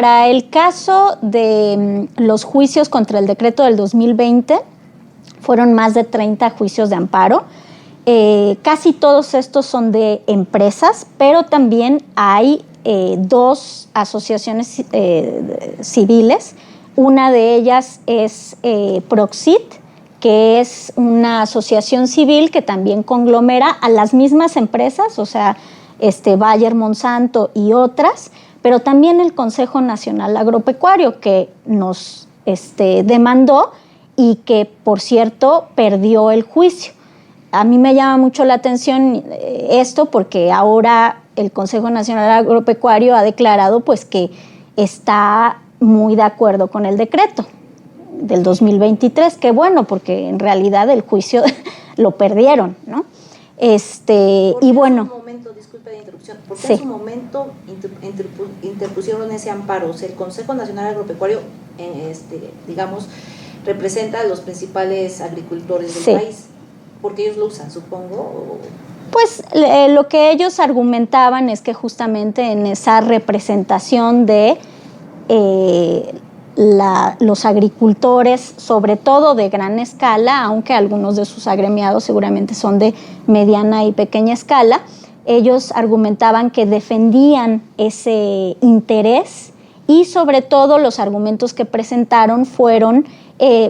Para el caso de los juicios contra el decreto del 2020, fueron más de 30 juicios de amparo. Casi todos estos son de empresas, pero también hay dos asociaciones civiles. Una de ellas es Proxit, que es una asociación civil que también conglomera a las mismas empresas, o sea, Bayer, Monsanto y otras, pero también el Consejo Nacional Agropecuario, que nos demandó y que, por cierto, perdió el juicio. A mí me llama mucho la atención esto porque ahora el Consejo Nacional Agropecuario ha declarado pues, que está muy de acuerdo con el decreto del 2023, que bueno, porque en realidad el juicio lo perdieron, ¿no? Y bueno... Disculpe la interrupción, ¿por qué en su momento interpusieron ese amparo? O sea, el Consejo Nacional Agropecuario, digamos, representa a los principales agricultores del país, porque ellos lo usan, supongo. Pues lo que ellos argumentaban es que justamente en esa representación de los agricultores, sobre todo de gran escala, aunque algunos de sus agremiados seguramente son de mediana y pequeña escala, ellos argumentaban que defendían ese interés y sobre todo los argumentos que presentaron fueron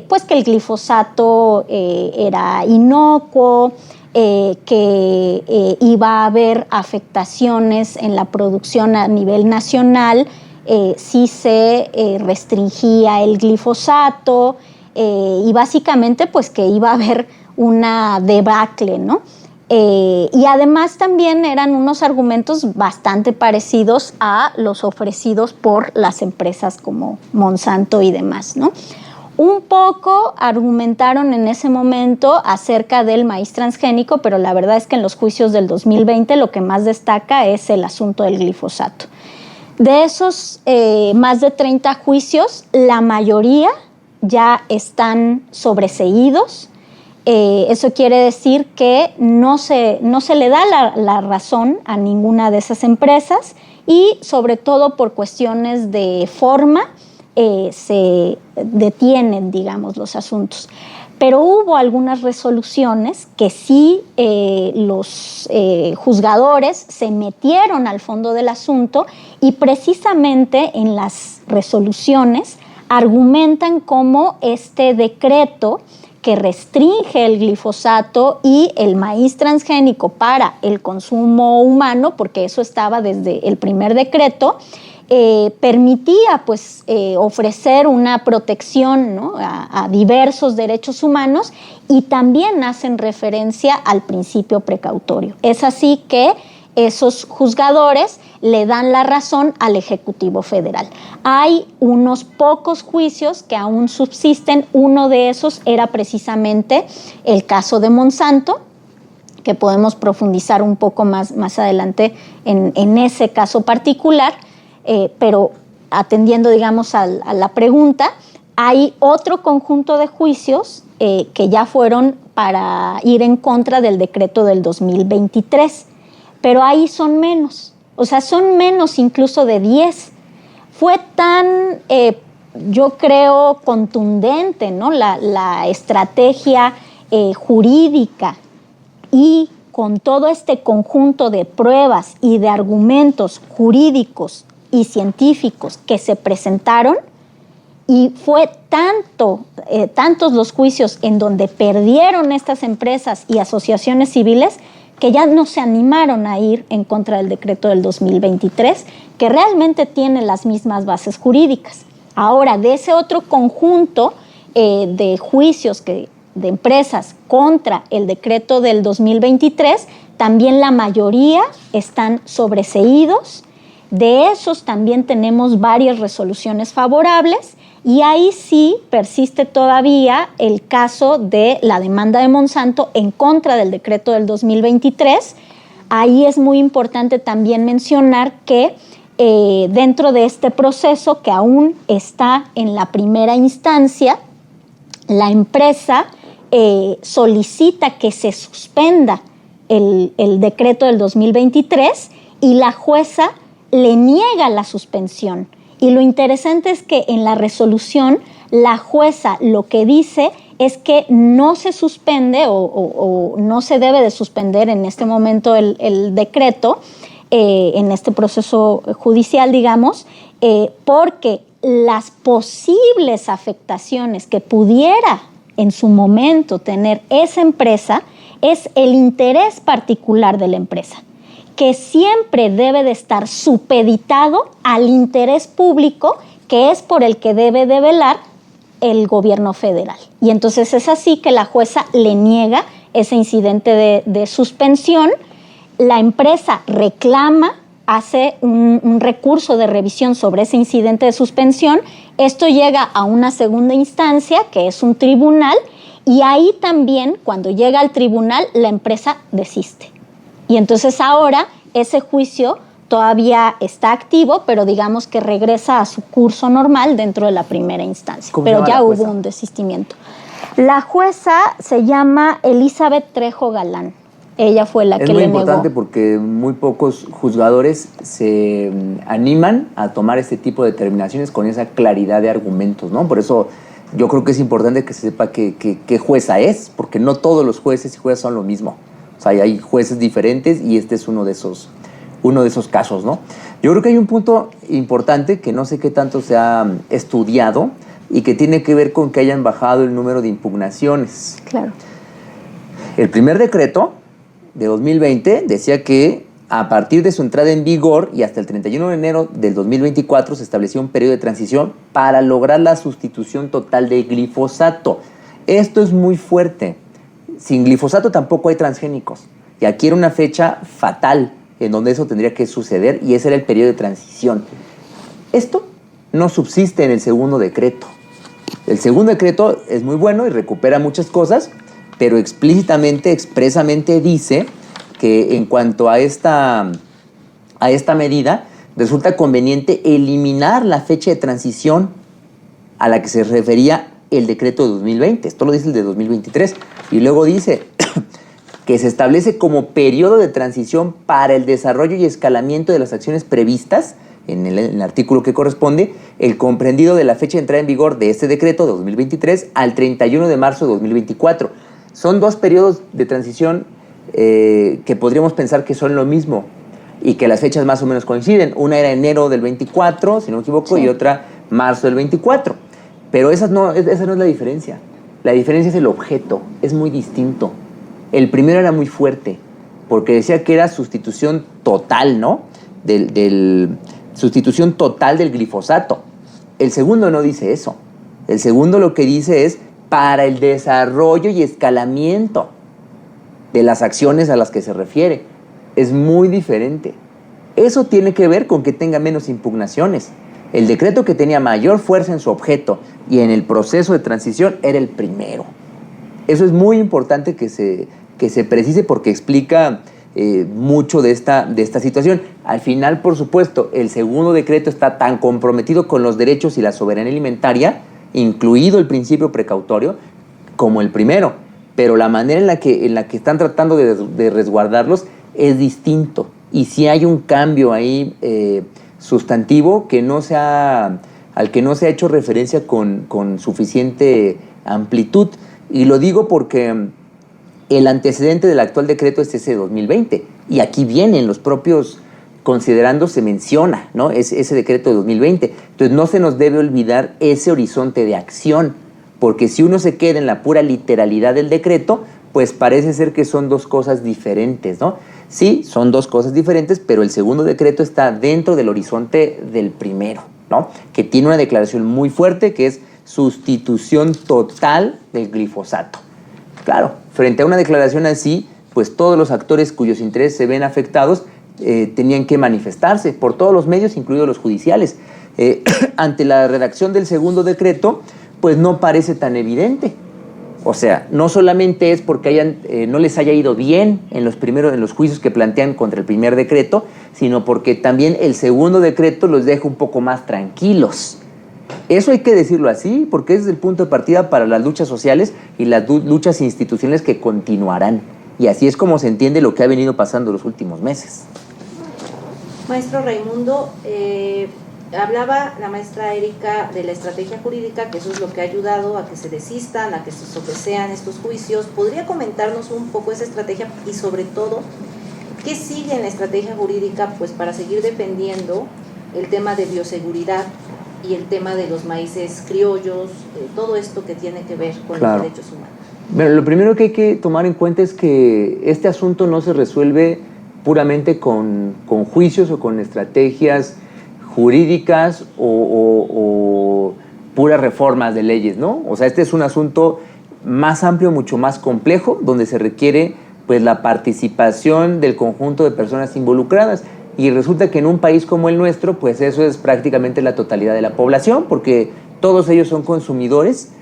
pues que el glifosato era inocuo, que iba a haber afectaciones en la producción a nivel nacional si se restringía el glifosato y básicamente pues que iba a haber una debacle, ¿no? Y además también eran unos argumentos bastante parecidos a los ofrecidos por las empresas como Monsanto y demás, ¿no? Un poco argumentaron en ese momento acerca del maíz transgénico, pero la verdad es que en los juicios del 2020 lo que más destaca es el asunto del glifosato. De esos más de 30 juicios, la mayoría ya están sobreseídos. Eso quiere decir que no se le da la razón a ninguna de esas empresas y sobre todo por cuestiones de forma se detienen, digamos, los asuntos. Pero hubo algunas resoluciones que sí los juzgadores se metieron al fondo del asunto y precisamente en las resoluciones argumentan cómo este decreto que restringe el glifosato y el maíz transgénico para el consumo humano, porque eso estaba desde el primer decreto, permitía pues, ofrecer una protección, ¿no?, a diversos derechos humanos y también hacen referencia al principio precautorio. Es así que esos juzgadores le dan la razón al Ejecutivo Federal. Hay unos pocos juicios que aún subsisten. Uno de esos era precisamente el caso de Monsanto, que podemos profundizar un poco más adelante en ese caso particular, pero atendiendo, digamos, a la pregunta, hay otro conjunto de juicios que ya fueron para ir en contra del decreto del 2023, pero ahí son menos, o sea, son menos incluso de 10. Fue tan, yo creo, contundente, ¿no?, la estrategia jurídica y con todo este conjunto de pruebas y de argumentos jurídicos y científicos que se presentaron, y fue tantos los juicios en donde perdieron estas empresas y asociaciones civiles que ya no se animaron a ir en contra del decreto del 2023, que realmente tiene las mismas bases jurídicas. Ahora, de ese otro conjunto de juicios de empresas contra el decreto del 2023, también la mayoría están sobreseídos. De esos también tenemos varias resoluciones favorables y ahí sí persiste todavía el caso de la demanda de Monsanto en contra del decreto del 2023. Ahí es muy importante también mencionar que dentro de este proceso que aún está en la primera instancia, la empresa solicita que se suspenda el decreto del 2023 y la jueza le niega la suspensión Y lo interesante es que en la resolución la jueza lo que dice es que no se suspende o no se debe de suspender en este momento el decreto, en este proceso judicial, digamos, porque las posibles afectaciones que pudiera en su momento tener esa empresa es el interés particular de la empresa, que siempre debe de estar supeditado al interés público, que es por el que debe de velar el gobierno federal. Y entonces es así que la jueza le niega ese incidente de suspensión. La empresa reclama, hace un recurso de revisión sobre ese incidente de suspensión. Esto llega a una segunda instancia, que es un tribunal, y ahí también, cuando llega al tribunal, la empresa desiste. Y entonces ahora ese juicio todavía está activo, pero digamos que regresa a su curso normal dentro de la primera instancia. Pero ya hubo un desistimiento. La jueza se llama Elizabeth Trejo Galán. Ella fue la que le negó. Es muy importante porque muy pocos juzgadores se animan a tomar este tipo de determinaciones con esa claridad de argumentos, ¿no? Por eso yo creo que es importante que se sepa qué jueza es, porque no todos los jueces y juezas son lo mismo. O sea, hay jueces diferentes y este es uno de esos casos, ¿no? Yo creo que hay un punto importante que no sé qué tanto se ha estudiado y que tiene que ver con que hayan bajado el número de impugnaciones. Claro. El primer decreto de 2020 decía que a partir de su entrada en vigor y hasta el 31 de enero del 2024 se estableció un periodo de transición para lograr la sustitución total de glifosato. Esto es muy fuerte. Sin glifosato tampoco hay transgénicos. Y aquí era una fecha fatal en donde eso tendría que suceder y ese era el periodo de transición. Esto no subsiste en el segundo decreto. El segundo decreto es muy bueno y recupera muchas cosas, pero expresamente dice que en cuanto a esta medida, resulta conveniente eliminar la fecha de transición a la que se refería el decreto de 2020. Esto lo dice el de 2023. Y luego dice que se establece como periodo de transición para el desarrollo y escalamiento de las acciones previstas en el artículo que corresponde, el comprendido de la fecha de entrada en vigor de este decreto de 2023 al 31 de marzo de 2024. Son dos periodos de transición que podríamos pensar que son lo mismo y que las fechas más o menos coinciden. Una era enero del 24, si no me equivoco, sí, y otra marzo del 24. Pero esa no es la diferencia. La diferencia es el objeto, es muy distinto. El primero era muy fuerte, porque decía que era sustitución total, ¿no? Sustitución total del glifosato. El segundo no dice eso. El segundo lo que dice es para el desarrollo y escalamiento de las acciones a las que se refiere. Es muy diferente. Eso tiene que ver con que tenga menos impugnaciones. El decreto que tenía mayor fuerza en su objeto y en el proceso de transición era el primero. Eso es muy importante que se precise porque explica mucho de esta situación. Al final, por supuesto, el segundo decreto está tan comprometido con los derechos y la soberanía alimentaria, incluido el principio precautorio, como el primero. Pero la manera en la que están tratando de resguardarlos es distinto. Y sí hay un cambio ahí sustantivo al que no se ha hecho referencia con suficiente amplitud. Y lo digo porque el antecedente del actual decreto es ese de 2020. Y aquí vienen los propios considerandos, se menciona, ¿no? Ese decreto de 2020. Entonces no se nos debe olvidar ese horizonte de acción, porque si uno se queda en la pura literalidad del decreto, pues parece ser que son dos cosas diferentes, ¿no? Sí, son dos cosas diferentes, pero el segundo decreto está dentro del horizonte del primero, ¿no? Que tiene una declaración muy fuerte que es sustitución total del glifosato. Claro, frente a una declaración así, pues todos los actores cuyos intereses se ven afectados tenían que manifestarse por todos los medios, incluidos los judiciales. Ante la redacción del segundo decreto, pues no parece tan evidente. O sea, no solamente es porque no les haya ido bien en los juicios que plantean contra el primer decreto, sino porque también el segundo decreto los deja un poco más tranquilos. Eso hay que decirlo así, porque ese es el punto de partida para las luchas sociales y las luchas institucionales que continuarán. Y así es como se entiende lo que ha venido pasando los últimos meses. Maestro Raimundo, Hablaba la maestra Erika de la estrategia jurídica, que eso es lo que ha ayudado a que se desistan, a que se sopesean estos juicios. ¿Podría comentarnos un poco esa estrategia y sobre todo qué sigue en la estrategia jurídica pues para seguir defendiendo el tema de bioseguridad y el tema de los maíces criollos, todo esto que tiene que ver con los derechos humanos? Bueno, lo primero que hay que tomar en cuenta es que este asunto no se resuelve puramente con juicios o con estrategias jurídicas o puras reformas de leyes, ¿no? O sea, este es un asunto más amplio, mucho más complejo, donde se requiere pues la participación del conjunto de personas involucradas. Y resulta que en un país como el nuestro, pues eso es prácticamente la totalidad de la población, porque todos ellos son consumidores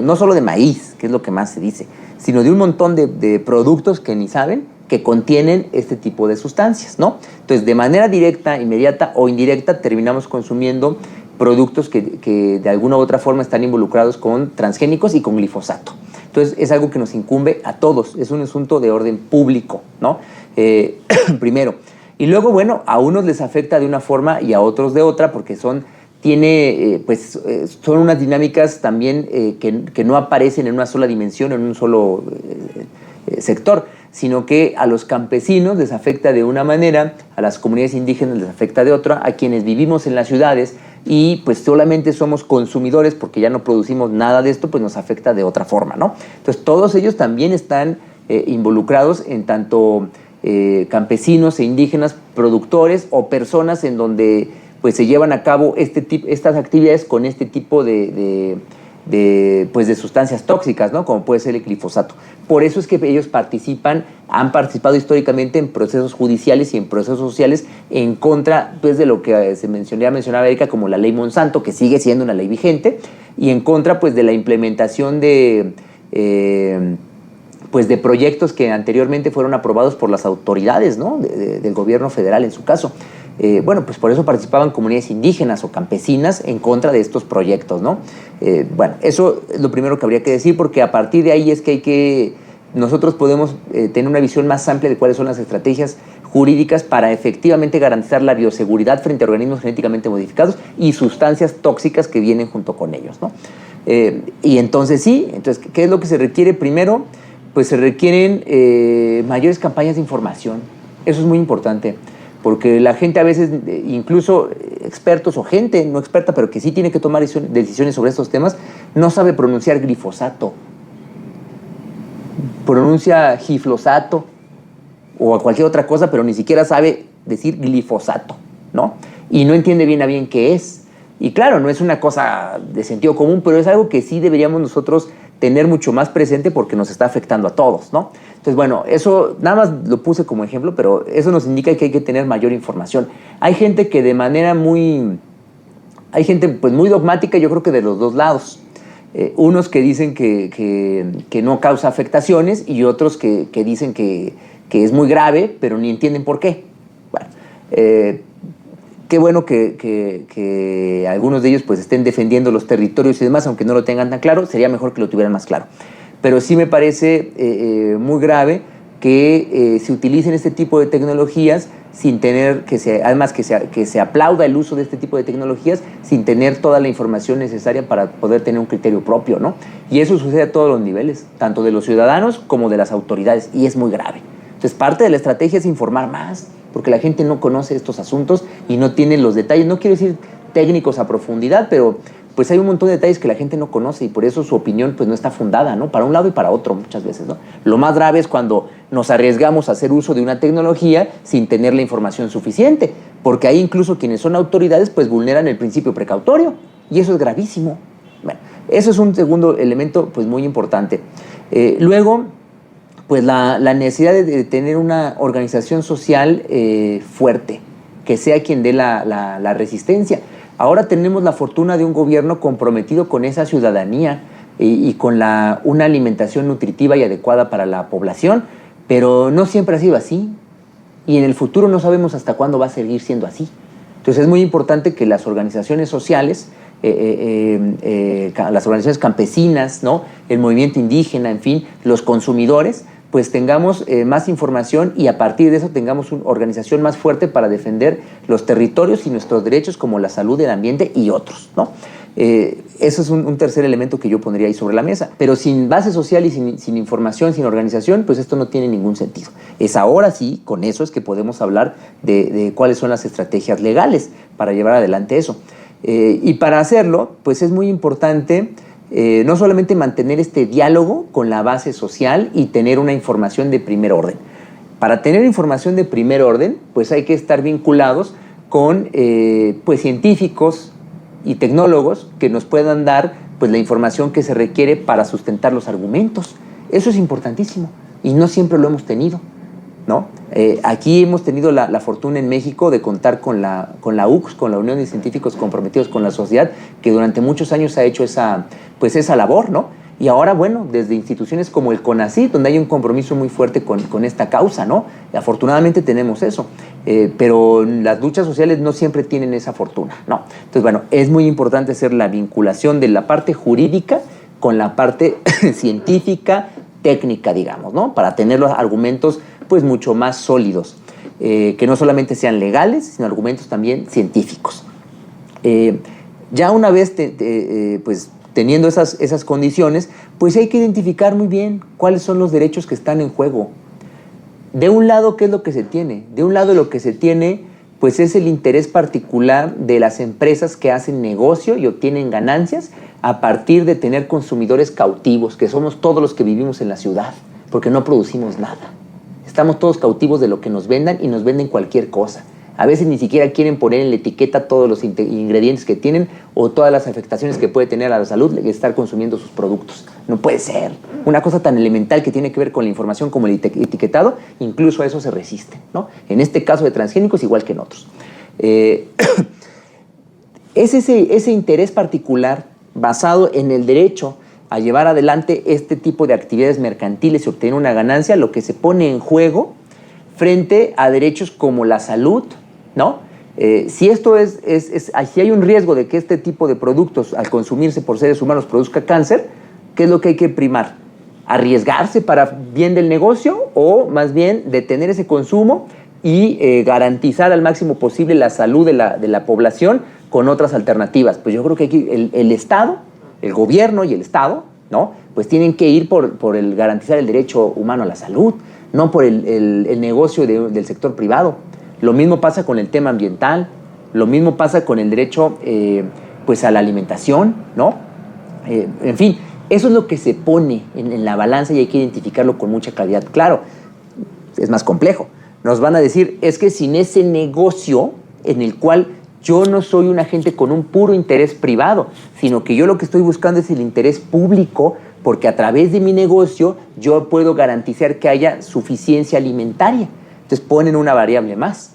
no solo de maíz, que es lo que más se dice, sino de un montón de productos que ni saben que contienen este tipo de sustancias, ¿no? Entonces, de manera directa, inmediata o indirecta, terminamos consumiendo productos que de alguna u otra forma están involucrados con transgénicos y con glifosato. Entonces, es algo que nos incumbe a todos, es un asunto de orden público, ¿no? Primero. Y luego, bueno, a unos les afecta de una forma y a otros de otra, porque son unas dinámicas también que no aparecen en una sola dimensión, en un solo sector, sino que a los campesinos les afecta de una manera, a las comunidades indígenas les afecta de otra, a quienes vivimos en las ciudades y pues solamente somos consumidores porque ya no producimos nada de esto, pues nos afecta de otra forma, ¿no? Entonces todos ellos también están involucrados en tanto campesinos e indígenas, productores o personas en donde pues se llevan a cabo estas actividades con este tipo de sustancias tóxicas, ¿no? Como puede ser el glifosato. Por eso es que ellos han participado históricamente en procesos judiciales y en procesos sociales en contra pues, de lo que mencionaba Erika como la ley Monsanto, que sigue siendo una ley vigente, y en contra pues, de la implementación de proyectos que anteriormente fueron aprobados por las autoridades, ¿no? del gobierno federal en su caso. Pues por eso participaban comunidades indígenas o campesinas en contra de estos proyectos, ¿no? Eso es lo primero que habría que decir, porque a partir de ahí es que nosotros podemos tener una visión más amplia de cuáles son las estrategias jurídicas para efectivamente garantizar la bioseguridad frente a organismos genéticamente modificados y sustancias tóxicas que vienen junto con ellos, ¿no? Y entonces ¿qué es lo que se requiere? Primero, pues se requieren mayores campañas de información. Eso es muy importante, porque la gente a veces, incluso expertos o gente no experta, pero que sí tiene que tomar decisiones sobre estos temas, no sabe pronunciar glifosato. Pronuncia giflosato o cualquier otra cosa, pero ni siquiera sabe decir glifosato, ¿no? Y no entiende bien a bien qué es. Y claro, no es una cosa de sentido común, pero es algo que sí deberíamos nosotros tener mucho más presente porque nos está afectando a todos, ¿no? Entonces, eso nada más lo puse como ejemplo, pero eso nos indica que hay que tener mayor información. Hay gente que de manera muy dogmática, yo creo que de los dos lados. Unos que dicen que no causa afectaciones y otros que dicen que es muy grave, pero ni entienden por qué. Qué bueno que algunos de ellos pues estén defendiendo los territorios y demás, aunque no lo tengan tan claro, sería mejor que lo tuvieran más claro. Pero sí me parece muy grave que se utilicen este tipo de tecnologías sin tener que se aplauda el uso de este tipo de tecnologías sin tener toda la información necesaria para poder tener un criterio propio, ¿no? Y eso sucede a todos los niveles, tanto de los ciudadanos como de las autoridades, y es muy grave. Entonces, parte de la estrategia es informar más, porque la gente no conoce estos asuntos y no tiene los detalles. No quiero decir técnicos a profundidad, pero pues hay un montón de detalles que la gente no conoce y por eso su opinión pues no está fundada, ¿no? Para un lado y para otro muchas veces, ¿no? Lo más grave es cuando nos arriesgamos a hacer uso de una tecnología sin tener la información suficiente, porque ahí incluso quienes son autoridades pues vulneran el principio precautorio y eso es gravísimo. Bueno, eso es un segundo elemento pues muy importante. Luego, pues la necesidad de tener una organización social fuerte, que sea quien dé la resistencia. Ahora tenemos la fortuna de un gobierno comprometido con esa ciudadanía y con una alimentación nutritiva y adecuada para la población, pero no siempre ha sido así y en el futuro no sabemos hasta cuándo va a seguir siendo así. Entonces es muy importante que las organizaciones sociales, las organizaciones campesinas, ¿no? El movimiento indígena, en fin, los consumidores, pues tengamos más información y a partir de eso tengamos una organización más fuerte para defender los territorios y nuestros derechos como la salud, el ambiente y otros, ¿no? Eso es un tercer elemento que yo pondría ahí sobre la mesa. Pero sin base social y sin información, sin organización, pues esto no tiene ningún sentido. Es ahora sí, con eso es que podemos hablar de cuáles son las estrategias legales para llevar adelante eso. Y para hacerlo, pues es muy importante no solamente mantener este diálogo con la base social y tener una información de primer orden. Para tener información de primer orden, pues hay que estar vinculados con pues científicos y tecnólogos que nos puedan dar pues la información que se requiere para sustentar los argumentos. Eso es importantísimo y no siempre lo hemos tenido, ¿no? Aquí hemos tenido la fortuna en México de contar con la UCS, con la Unión de Científicos Comprometidos con la Sociedad, que durante muchos años ha hecho esa labor, ¿no? Y ahora, bueno, desde instituciones como el CONACYT, donde hay un compromiso muy fuerte con esta causa, ¿no? Afortunadamente tenemos eso, pero las luchas sociales no siempre tienen esa fortuna, ¿no? Entonces, bueno, es muy importante hacer la vinculación de la parte jurídica con la parte científica, técnica, digamos, ¿no? Para tener los argumentos pues mucho más sólidos, que no solamente sean legales, sino argumentos también científicos. Ya una vez pues teniendo esas condiciones, pues hay que identificar muy bien cuáles son los derechos que están en juego. De un lado, ¿qué es lo que se tiene? De un lado lo que se tiene pues es el interés particular de las empresas que hacen negocio y obtienen ganancias a partir de tener consumidores cautivos, que somos todos los que vivimos en la ciudad, porque no producimos nada. Estamos todos cautivos de lo que nos vendan y nos venden cualquier cosa. A veces ni siquiera quieren poner en la etiqueta todos los ingredientes que tienen o todas las afectaciones que puede tener a la salud de estar consumiendo sus productos. No puede ser. Una cosa tan elemental que tiene que ver con la información como el etiquetado, incluso a eso se resiste, ¿no? En este caso de transgénicos, igual que en otros. Es ese interés particular basado en el derecho a llevar adelante este tipo de actividades mercantiles y obtener una ganancia, lo que se pone en juego frente a derechos como la salud, ¿no? Si esto si hay un riesgo de que este tipo de productos al consumirse por seres humanos produzca cáncer, ¿qué es lo que hay que primar? ¿Arriesgarse para bien del negocio o más bien detener ese consumo y garantizar al máximo posible la salud de la población con otras alternativas? Pues yo creo que aquí el Estado, el gobierno y el Estado, ¿no? Pues tienen que ir por el garantizar el derecho humano a la salud, no por el negocio del sector privado. Lo mismo pasa con el tema ambiental, lo mismo pasa con el derecho pues a la alimentación, ¿no? En fin, eso es lo que se pone en la balanza y hay que identificarlo con mucha claridad. Claro, es más complejo. Nos van a decir, es que sin ese negocio en el cual yo no soy un agente con un puro interés privado, sino que yo lo que estoy buscando es el interés público, porque a través de mi negocio yo puedo garantizar que haya suficiencia alimentaria. Entonces ponen una variable más.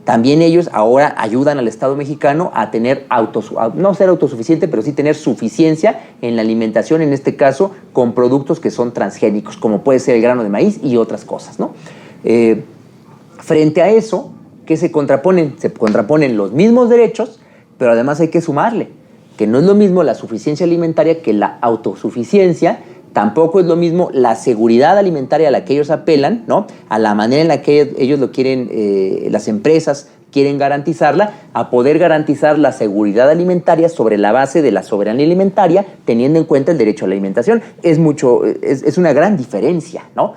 También ellos ahora ayudan al Estado mexicano a tener no ser autosuficiente, pero sí tener suficiencia en la alimentación, en este caso con productos que son transgénicos, como puede ser el grano de maíz y otras cosas, ¿no? Frente a eso, ¿qué se contraponen? Se contraponen los mismos derechos, pero además hay que sumarle que no es lo mismo la suficiencia alimentaria que la autosuficiencia. Tampoco es lo mismo la seguridad alimentaria a la que ellos apelan, ¿no? A la manera en la que ellos lo quieren, las empresas quieren garantizarla, a poder garantizar la seguridad alimentaria sobre la base de la soberanía alimentaria, teniendo en cuenta el derecho a la alimentación. Es una gran diferencia, ¿no?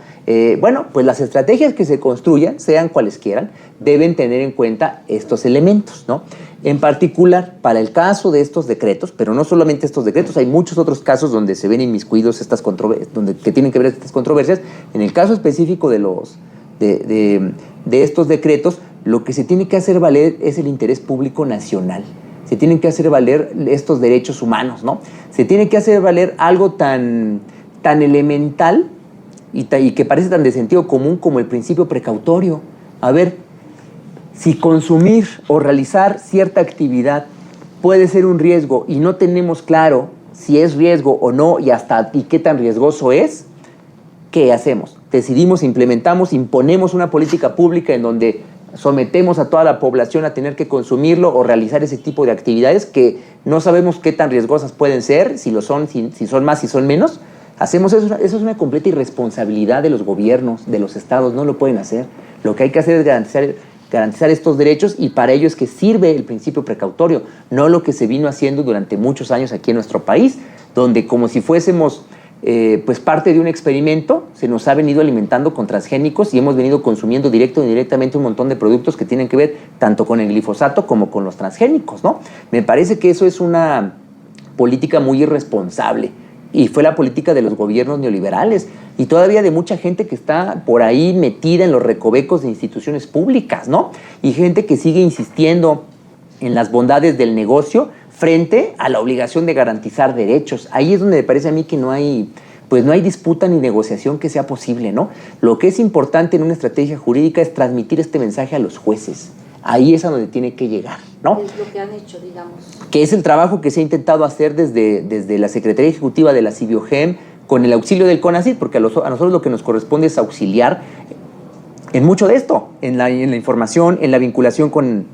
Bueno, pues las estrategias que se construyan, sean cuales quieran, deben tener en cuenta estos elementos, ¿no? En particular, para el caso de estos decretos, pero no solamente estos decretos, hay muchos otros casos donde se ven inmiscuidos que tienen que ver estas controversias. En el caso específico de estos decretos, lo que se tiene que hacer valer es el interés público nacional. Se tienen que hacer valer estos derechos humanos, ¿no? Se tiene que hacer valer algo tan elemental y que parece tan de sentido común como el principio precautorio. A ver, si consumir o realizar cierta actividad puede ser un riesgo y no tenemos claro si es riesgo o no y qué tan riesgoso es, ¿qué hacemos? Decidimos, implementamos, imponemos una política pública en donde sometemos a toda la población a tener que consumirlo o realizar ese tipo de actividades que no sabemos qué tan riesgosas pueden ser, si lo son, si son más, si son menos. Hacemos eso, eso es una completa irresponsabilidad de los gobiernos, de los estados, no lo pueden hacer. Lo que hay que hacer es garantizar estos derechos, y para ello es que sirve el principio precautorio, no lo que se vino haciendo durante muchos años aquí en nuestro país, donde como si fuésemos pues parte de un experimento, se nos ha venido alimentando con transgénicos y hemos venido consumiendo directo o indirectamente un montón de productos que tienen que ver tanto con el glifosato como con los transgénicos, ¿no? Me parece que eso es una política muy irresponsable, y fue la política de los gobiernos neoliberales y todavía de mucha gente que está por ahí metida en los recovecos de instituciones públicas, ¿no? Y gente que sigue insistiendo en las bondades del negocio frente a la obligación de garantizar derechos. Ahí es donde me parece a mí que no hay disputa ni negociación que sea posible, ¿no? Lo que es importante en una estrategia jurídica es transmitir este mensaje a los jueces. Ahí es a donde tiene que llegar, ¿no? Es lo que han hecho, digamos. Que es el trabajo que se ha intentado hacer desde la Secretaría Ejecutiva de la CIBIOGEM, con el auxilio del CONACYT, porque a nosotros lo que nos corresponde es auxiliar en mucho de esto, en la información, en la vinculación con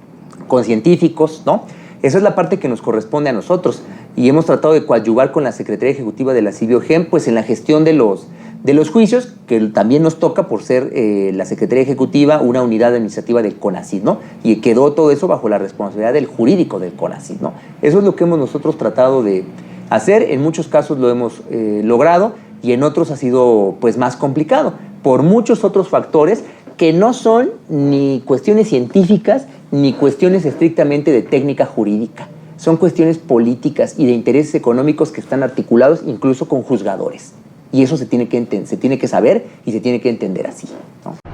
científicos, ¿no? Esa es la parte que nos corresponde a nosotros, y hemos tratado de coadyuvar con la Secretaría Ejecutiva de la CIBIOGEM, pues en la gestión de los juicios, que también nos toca por ser la Secretaría Ejecutiva, una unidad administrativa del CONACYT, ¿no? Y quedó todo eso bajo la responsabilidad del jurídico del CONACYT, ¿no? Eso es lo que hemos nosotros tratado de hacer. En muchos casos lo hemos logrado, y en otros ha sido pues más complicado, por muchos otros factores que no son ni cuestiones científicas ni cuestiones estrictamente de técnica jurídica. Son cuestiones políticas y de intereses económicos que están articulados incluso con juzgadores. Y eso se tiene que saber y se tiene que entender así, ¿no?